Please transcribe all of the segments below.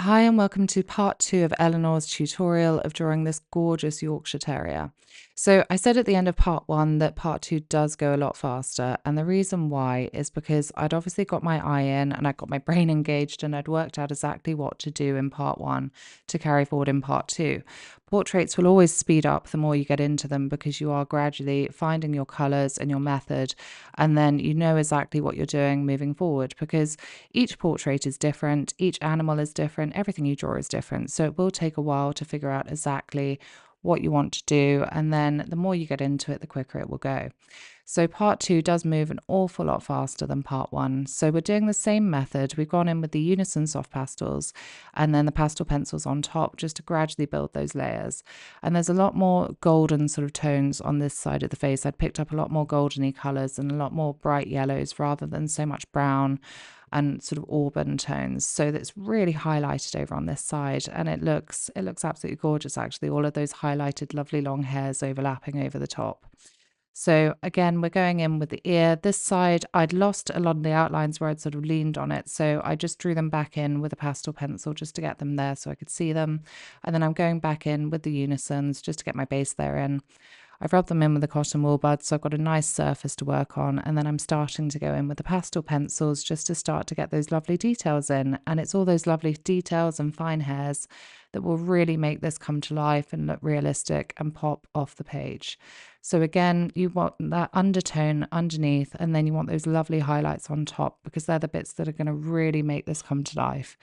Hi and welcome to part 2 of Eleanor's tutorial of drawing this gorgeous Yorkshire Terrier. So I said at the end of part 1 that part 2 does go a lot faster, and the reason why is because I'd obviously got my eye in and I got my brain engaged and I'd worked out exactly what to do in part 1 to carry forward in part 2. Portraits will always speed up the more you get into them because you are gradually finding your colours and your method, and then you know exactly what you're doing moving forward because each portrait is different, each animal is different, everything you draw is different. So it will take a while to figure out exactly what you want to do. And then the more you get into it, the quicker it will go. So part 2 does move an awful lot faster than part 1. So we're doing the same method. We've gone in with the unison soft pastels and then the pastel pencils on top just to gradually build those layers. And there's a lot more golden sort of tones on this side of the face. I'd picked up a lot more goldeny colours and a lot more bright yellows rather than so much brown and sort of auburn tones, so that's really highlighted over on this side, and it looks absolutely gorgeous actually, all of those highlighted lovely long hairs overlapping over the top. So again, we're going in with the ear. This side I'd lost a lot of the outlines where I'd sort of leaned on it, so I just drew them back in with a pastel pencil just to get them there so I could see them, and then I'm going back in with the unisons just to get my base there in. I've rubbed them in with the cotton wool buds, so I've got a nice surface to work on, and then I'm starting to go in with the pastel pencils just to start to get those lovely details in, and it's all those lovely details and fine hairs that will really make this come to life and look realistic and pop off the page. So again, you want that undertone underneath, and then you want those lovely highlights on top because they're the bits that are going to really make this come to life,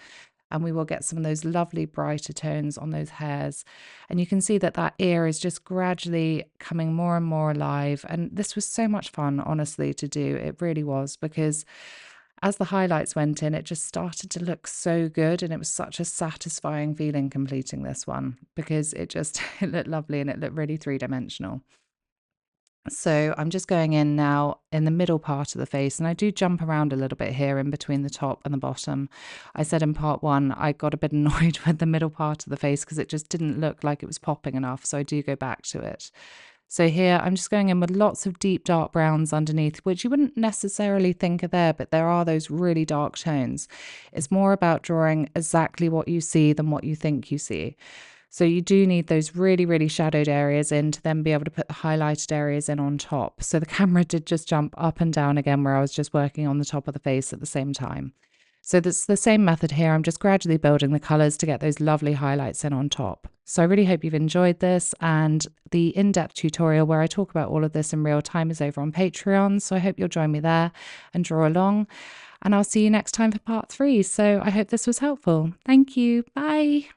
and we will get some of those lovely brighter tones on those hairs. And you can see that that ear is just gradually coming more and more alive. And this was so much fun, honestly, to do. It really was, because as the highlights went in, it just started to look so good. And it was such a satisfying feeling completing this one because it just it looked lovely and it looked really three-dimensional. So I'm just going in now in the middle part of the face, and I do jump around a little bit here in between the top and the bottom. I said in part 1 I got a bit annoyed with the middle part of the face because it just didn't look like it was popping enough, so I do go back to it. So here I'm just going in with lots of deep dark browns underneath, which you wouldn't necessarily think are there, but there are those really dark tones. It's more about drawing exactly what you see than what you think you see. So you do need those really, really shadowed areas in to then be able to put the highlighted areas in on top. So the camera did just jump up and down again where I was just working on the top of the face at the same time. So that's the same method here. I'm just gradually building the colors to get those lovely highlights in on top. So I really hope you've enjoyed this, and the in-depth tutorial where I talk about all of this in real time is over on Patreon. So I hope you'll join me there and draw along, and I'll see you next time for part 3. So I hope this was helpful. Thank you. Bye.